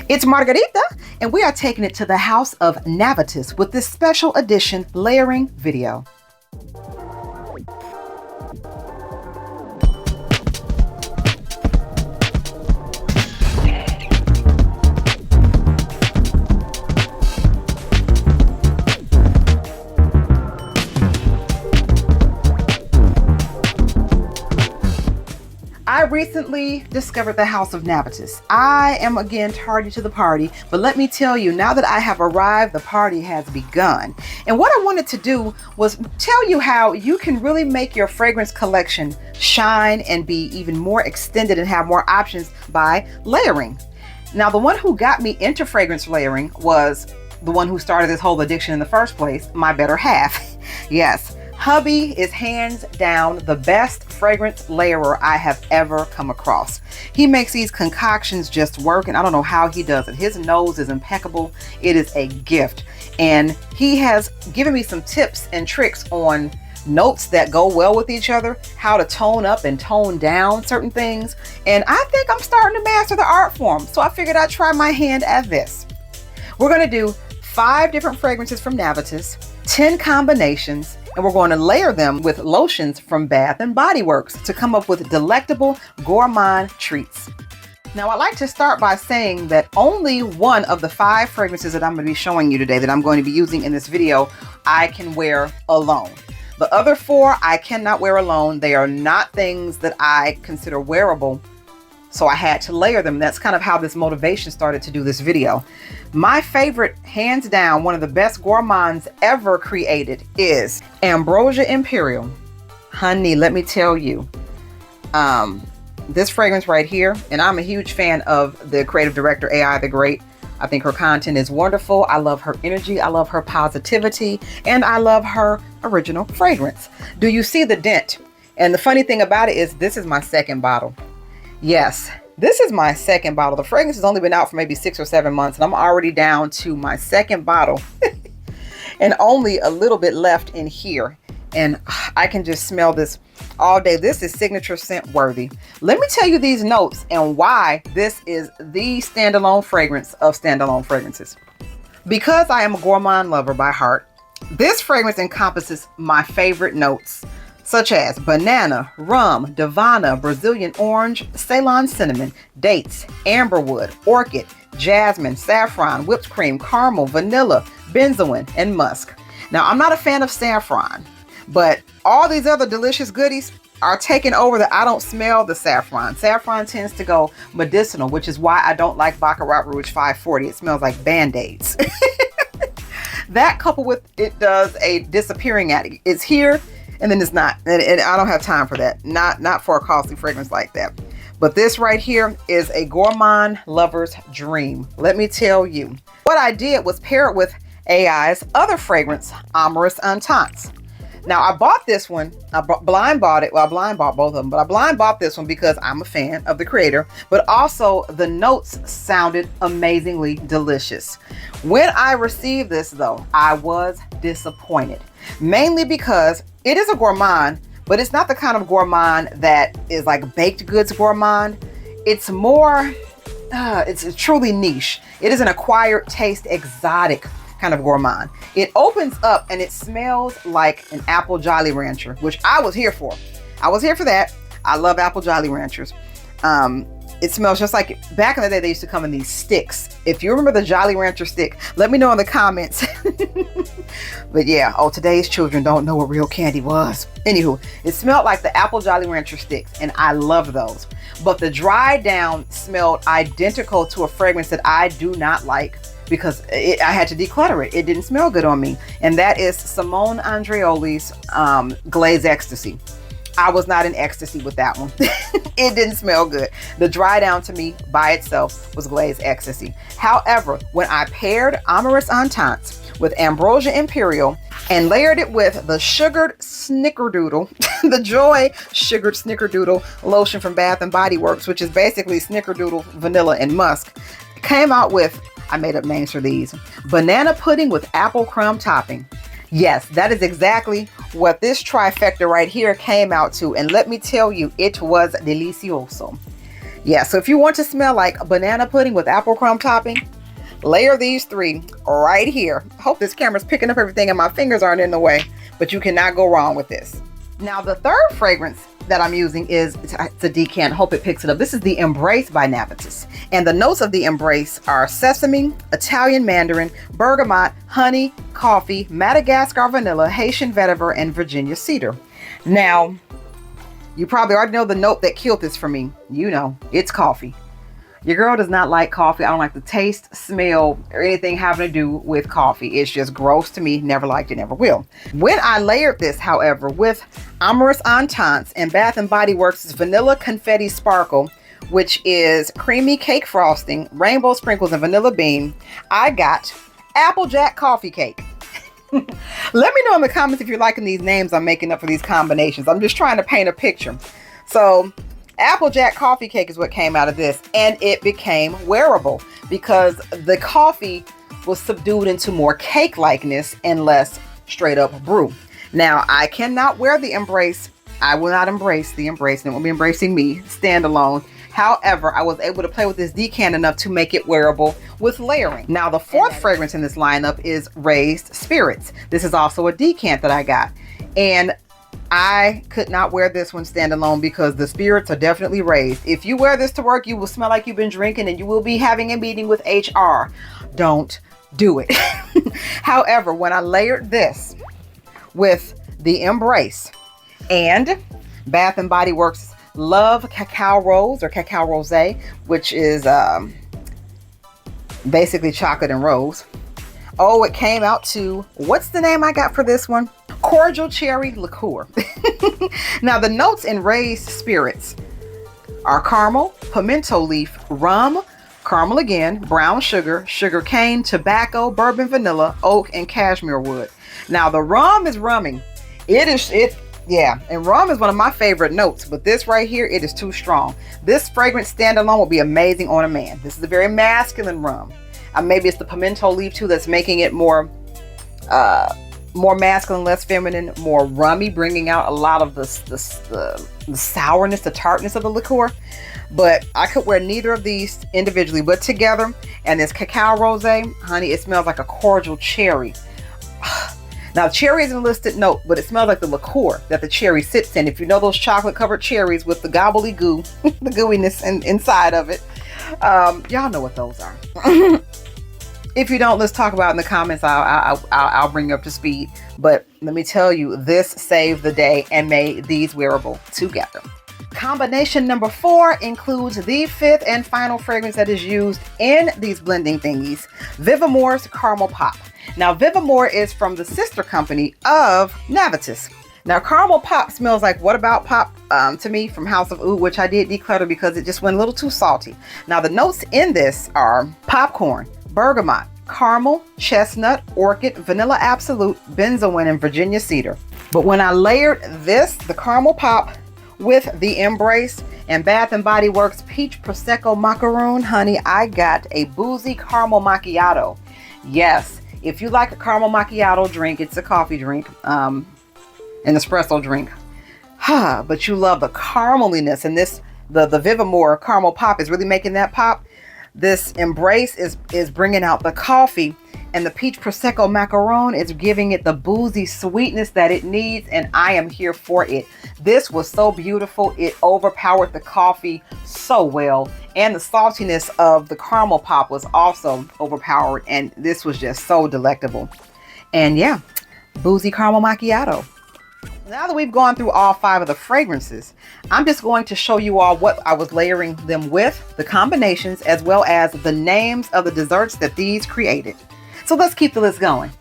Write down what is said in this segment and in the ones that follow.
It's Margarita, and we are taking it to the house of Navitus with this special edition layering video. I recently discovered the house of Navitus. I am again tardy to the party, but let me tell you, now that I have arrived, the party has begun. And what I wanted to do was tell you how you can really make your fragrance collection shine and be even more extended and have more options by layering. Now, the one who got me into fragrance layering was the one who started this whole addiction in the first place, my better half. Yes. Hubby is hands down the best fragrance layerer I have ever come across. He makes these concoctions just work, and I don't know how he does it. His nose is impeccable. It is a gift. And he has given me some tips and tricks on notes that go well with each other, how to tone up and tone down certain things. And I think I'm starting to master the art form. So I figured I'd try my hand at this. We're going to do 5 different fragrances from Navitus, 10 combinations, and we're going to layer them with lotions from Bath & Body Works to come up with delectable gourmand treats. Now, I like to start by saying that only one of the 5 fragrances that I'm going to be showing you today that I'm going to be using in this video, I can wear alone. The other 4 I cannot wear alone. They are not things that I consider wearable, so I had to layer them. That's kind of how this motivation started to do this video. My favorite, hands down, one of the best gourmands ever created is Ambrosia Imperiale. Honey, let me tell you, this fragrance right here, and I'm a huge fan of the creative director, AI the Great. I think her content is wonderful. I love her energy. I love her positivity, and I love her original fragrance. Do you see the dent? And the funny thing about it is this is my second bottle. Yes, this is my second bottle. The fragrance has only been out for maybe 6 or 7 months, and I'm already down to my second bottle and only a little bit left in here. And I can just smell this all day. This is signature scent worthy. Let me tell you these notes and why this is the standalone fragrance of standalone fragrances. Because I am a gourmand lover by heart, this fragrance encompasses my favorite notes, such as banana, rum, Divana, Brazilian orange, Ceylon cinnamon, dates, amberwood, orchid, jasmine, saffron, whipped cream, caramel, vanilla, benzoin, and musk. Now, I'm not a fan of saffron, but all these other delicious goodies are taking over that I don't smell the saffron. Saffron tends to go medicinal, which is why I don't like Baccarat Rouge 540. It smells like Band-Aids. That coupled with it does a disappearing addict. It's here, and then it's not, and I don't have time for that. Not for a costly fragrance like that. But this right here is a gourmand lover's dream. Let me tell you. What I did was pair it with AI's other fragrance, Amoureuse Intense. Now, I bought this one. I blind bought it. Well, I blind bought both of them, but I blind bought this one because I'm a fan of the creator, but also the notes sounded amazingly delicious. When I received this, though, I was disappointed, mainly because it is a gourmand, but it's not the kind of gourmand that is like baked goods gourmand. It's more, it's truly niche. It is an acquired taste exotic kind of gourmand. It opens up and it smells like an apple Jolly Rancher, which I was here for. I was here for that. I love apple Jolly Ranchers. It smells just like back in the day they used to come in these sticks. If you remember the Jolly Rancher stick, let me know in the comments. But yeah, today's children don't know what real candy was. Anywho, it smelled like the apple Jolly Rancher sticks, and I love those. But the dry down smelled identical to a fragrance that I do not like, because I had to declutter it. It didn't smell good on me. And that is Simone Andreoli's Glaze Ecstasy. I was not in ecstasy with that one. It didn't smell good. The dry down to me by itself was Glaze Ecstasy. However, when I paired Amoureuse Intense with Ambrosia Imperiale and layered it with the sugared snickerdoodle, the Joy sugared snickerdoodle lotion from Bath & Body Works, which is basically snickerdoodle, vanilla, and musk, came out with, I made up names for these, banana pudding with apple crumb topping. Yes, that is exactly what this trifecta right here came out to. And let me tell you, it was delicioso. Yeah, so if you want to smell like banana pudding with apple crumb topping, layer these 3 right here. Hope this camera's picking up everything and my fingers aren't in the way, but you cannot go wrong with this. Now the third fragrance that I'm using is, it's a decant, hope it picks it up. This is the Embrace by Navitus. And the notes of the Embrace are sesame, Italian mandarin, bergamot, honey, coffee, Madagascar vanilla, Haitian vetiver, and Virginia cedar. Now, you probably already know the note that killed this for me. You know, it's coffee. Your girl does not like coffee. I don't like the taste, smell, or anything having to do with coffee. It's just gross to me. Never liked it, never will. When I layered this, however, with Amorous Ententes and Bath & Body Works' Vanilla Confetti Sparkle, which is creamy cake frosting, rainbow sprinkles, and vanilla bean, I got Applejack Coffee Cake. Let me know in the comments if you're liking these names I'm making up for these combinations. I'm just trying to paint a picture. So Applejack Coffee Cake is what came out of this, and it became wearable because the coffee was subdued into more cake likeness and less straight up brew. Now I cannot wear the Embrace. I will not embrace the Embrace, and it will be embracing me standalone. However, I was able to play with this decant enough to make it wearable with layering. Now, the fourth fragrance in this lineup is Raised Spirits. This is also a decant that I got. And I could not wear this one standalone because the spirits are definitely raised. If you wear this to work, you will smell like you've been drinking and you will be having a meeting with HR. Don't do it. However, when I layered this with the Embrace and Bath & Body Works Love Cacao Rose or Cacao Rosé, which is basically chocolate and rose. Oh, it came out to, what's the name I got for this one? Cordial Cherry Liqueur. Now the notes in Raised Spirits are caramel, pimento leaf, rum, caramel again, brown sugar, sugar cane, tobacco, bourbon vanilla, oak, and cashmere wood. Now the rum is rumming. Yeah, and rum is one of my favorite notes, but this right here, it is too strong. This fragrance standalone will be amazing on a man. This is a very masculine rum. Maybe it's the pimento leaf too that's making it more masculine, less feminine, more rummy, bringing out a lot of the sourness, the tartness of the liqueur. But I could wear neither of these individually, but together. And this Cacao Rosé, honey, it smells like a cordial cherry. Now, cherry isn't a listed note, but it smells like the liqueur that the cherry sits in. If you know those chocolate-covered cherries with the gobbly-goo, the gooiness inside of it, y'all know what those are. If you don't, let's talk about it in the comments. I'll bring you up to speed. But let me tell you, this saved the day and made these wearable together. Combination number 4 includes the 5th and final fragrance that is used in these blending thingies, Vivamore's Caramel Pop. Now, Vivamore is from the sister company of Navitus. Now, Caramel Pop smells like What About Pop to me from House of Oud, which I did declutter because it just went a little too salty. Now, the notes in this are popcorn, bergamot, caramel, chestnut, orchid, vanilla absolute, benzoin, and Virginia cedar. But when I layered this, the Caramel Pop, with the Embrace and Bath & Body Works Peach Prosecco Macaroon, honey, I got a boozy caramel macchiato. Yes, if you like a caramel macchiato drink, it's a coffee drink, an espresso drink. But you love the carameliness, and this, the Vivamore Caramel Pop is really making that pop. This Embrace is bringing out the coffee, and the Peach Prosecco Macaron is giving it the boozy sweetness that it needs, and I am here for it. This was so beautiful. It overpowered the coffee so well, and the saltiness of the Caramel Pop was also overpowered, and this was just so delectable. And yeah, boozy caramel macchiato. Now that we've gone through all 5 of the fragrances, I'm just going to show you all what I was layering them with, the combinations, as well as the names of the desserts that these created. So let's keep the list going.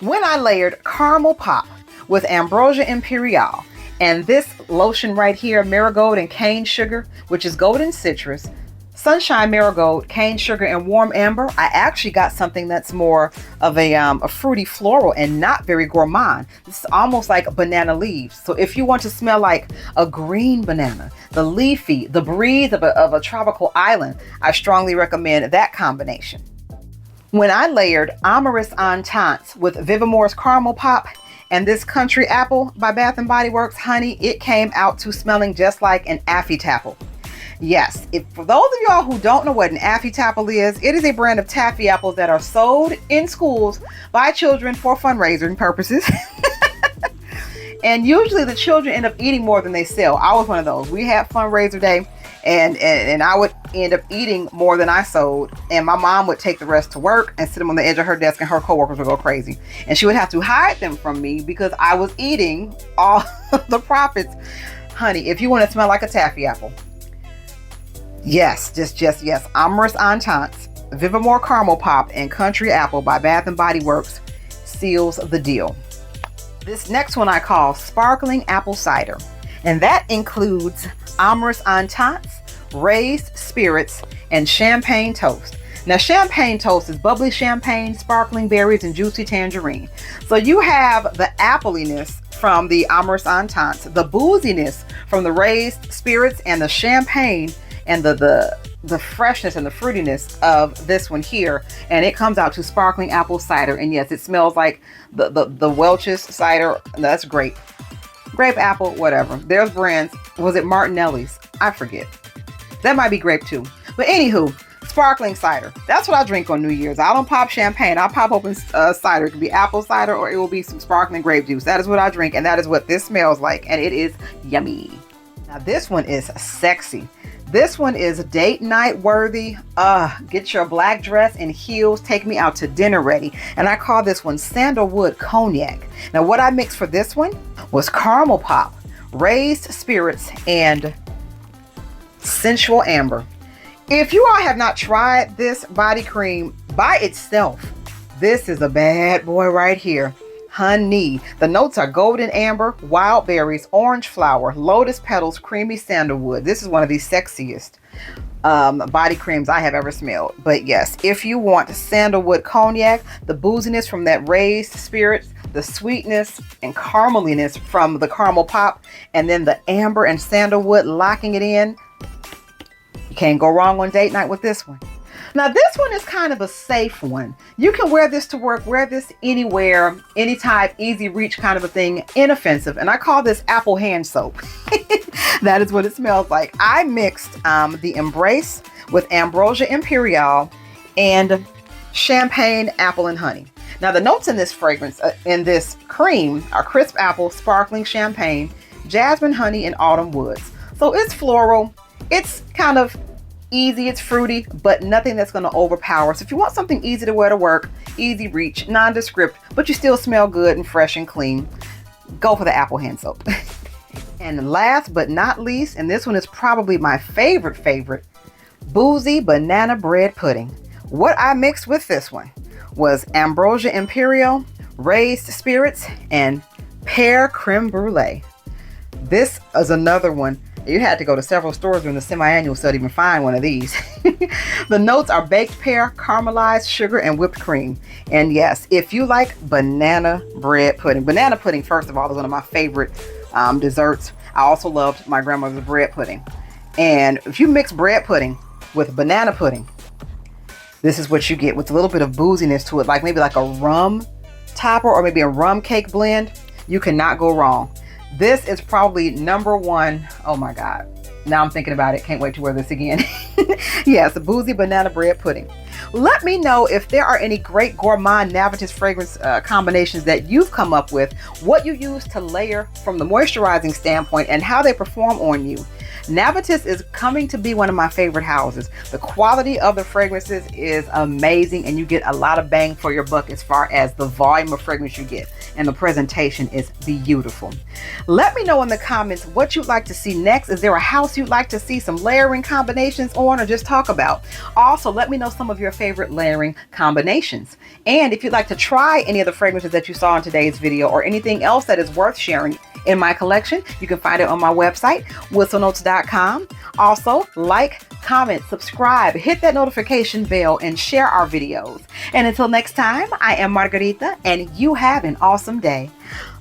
When I layered Caramel Pop with Ambrosia Imperiale and this lotion right here, Marigold and Cane Sugar, which is golden citrus, Sunshine Marigold, Cane Sugar, and Warm Amber, I actually got something that's more of a fruity floral and not very gourmand. This is almost like banana leaves. So if you want to smell like a green banana, the leafy, the breeze of a tropical island, I strongly recommend that combination. When I layered Amorous Ententes with Vivamore's Caramel Pop and this Country Apple by Bath & Body Works, honey, it came out to smelling just like an Affy Tapple. Yes, if for those of y'all who don't know what an Affy Tapple is, it is a brand of taffy apples that are sold in schools by children for fundraising purposes. And usually the children end up eating more than they sell. I was one of those. We had fundraiser day, and I would end up eating more than I sold, and my mom would take the rest to work and sit them on the edge of her desk, and her coworkers would go crazy, and she would have to hide them from me because I was eating all the profits. Honey, if you want to smell like a taffy apple, yes, just yes, Amorous Ententes, Vivamore Caramel Pop, and Country Apple by Bath & Body Works seals the deal. This next one I call Sparkling Apple Cider, and that includes Amorous Ententes, Raised Spirits, and Champagne Toast. Now, Champagne Toast is bubbly champagne, sparkling berries, and juicy tangerine. So you have the appliness from the Amorous Ententes, the booziness from the Raised Spirits, and the champagne, and the freshness and the fruitiness of this one here, and it comes out to Sparkling Apple Cider. And yes, it smells like the Welch's cider. That's grape apple, whatever. There's brands. Was it Martinelli's? I forget. That might be grape too. But anywho, sparkling cider. That's what I drink on New Year's. I don't pop champagne. I pop open cider. It could be apple cider or it will be some sparkling grape juice. That is what I drink, and that is what this smells like, and it is yummy. Now this one is sexy. This one is date night worthy. Get your black dress and heels, take me out to dinner ready. And I call this one Sandalwood Cognac. Now what I mixed for this one was caramel pop, raised spirits, and sensual amber. If you all have not tried this body cream by itself, this is a bad boy right here. Honey, the notes are golden amber, wild berries, orange flower, lotus petals, creamy sandalwood. This is one of the sexiest body creams I have ever smelled. But yes, if you want sandalwood cognac, the booziness from that raised spirits, the sweetness and carameliness from the caramel pop, and then the amber and sandalwood locking it in, you can't go wrong on date night with this one. Now this one is kind of a safe one. You can wear this to work, wear this anywhere, any type, easy reach kind of a thing, inoffensive. And I call this apple hand soap. That is what it smells like. I mixed the Embrace with Ambrosia Imperiale and Champagne Apple and Honey. Now the notes in this fragrance, in this cream, are crisp apple, sparkling champagne, jasmine honey, and autumn woods. So it's floral, it's kind of easy, it's fruity, but nothing that's going to overpower. So if you want something easy to wear to work, easy reach, nondescript, but you still smell good and fresh and clean, go for the apple hand soap. And last but not least, and this one is probably my favorite, Boozy Banana Bread Pudding. What I mixed with this one was Ambrosia Imperiale, Raised Spirits, and Pear Creme Brulee. This is another one. You had to go to several stores during the semi-annual sale to even find one of these. The notes are baked pear, caramelized sugar, and whipped cream. And yes, if you like banana bread pudding. Banana pudding, first of all, is one of my favorite desserts. I also loved my grandmother's bread pudding. And if you mix bread pudding with banana pudding, this is what you get with a little bit of booziness to it, like maybe like a rum topper or maybe a rum cake blend. You cannot go wrong. This is probably number one. Oh my God. Now I'm thinking about it. Can't wait to wear this again. Yes, the Boozy Banana Bread Pudding. Let me know if there are any great gourmand Navitus fragrance combinations that you've come up with, what you use to layer from the moisturizing standpoint, and how they perform on you. Navitus is coming to be one of my favorite houses. The quality of the fragrances is amazing, and you get a lot of bang for your buck as far as the volume of fragrance you get, and the presentation is beautiful. Let me know in the comments what you'd like to see next. Is there a house you'd like to see some layering combinations on, or just talk about? Also, let me know some of your favorite layering combinations. And if you'd like to try any of the fragrances that you saw in today's video, or anything else that is worth sharing in my collection, you can find it on my website, whistlenotes.com. Also, like, comment, subscribe, hit that notification bell, and share our videos. And until next time, I am Margarita, and you have an awesome day.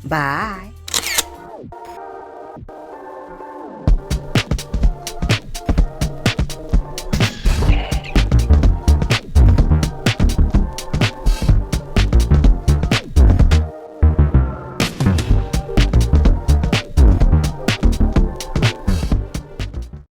Bye.